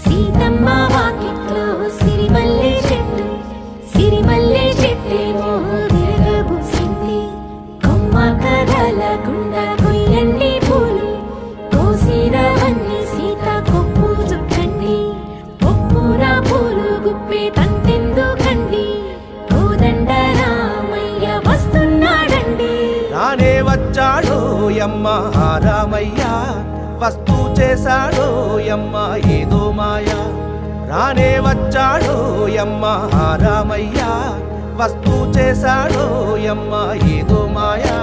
సీతమ్మ వాకిట్లో సిరిమల్లె చెట్టు, సిరిమల్లె చెట్టేమో తిరగబూసింది. కొమ్మ కదలకుండా కొయ్యండి పూలు, కోసిరవన్నీ సీత కొప్పు చుట్టండి. ఒప్పున పూలు గుప్పే తంతెందుకండి, కోదండ రామయ్య వస్తున్నాడండి. రానే వచ్చాడో యమ్మ రామయ్య, వస్తూ చేశాడో యమ్మ ఏదో మాయా. రానే వచ్చాడో యమ్మ రామయ్య, వస్తూ చేశాడో యమ్మ ఏదో మాయా.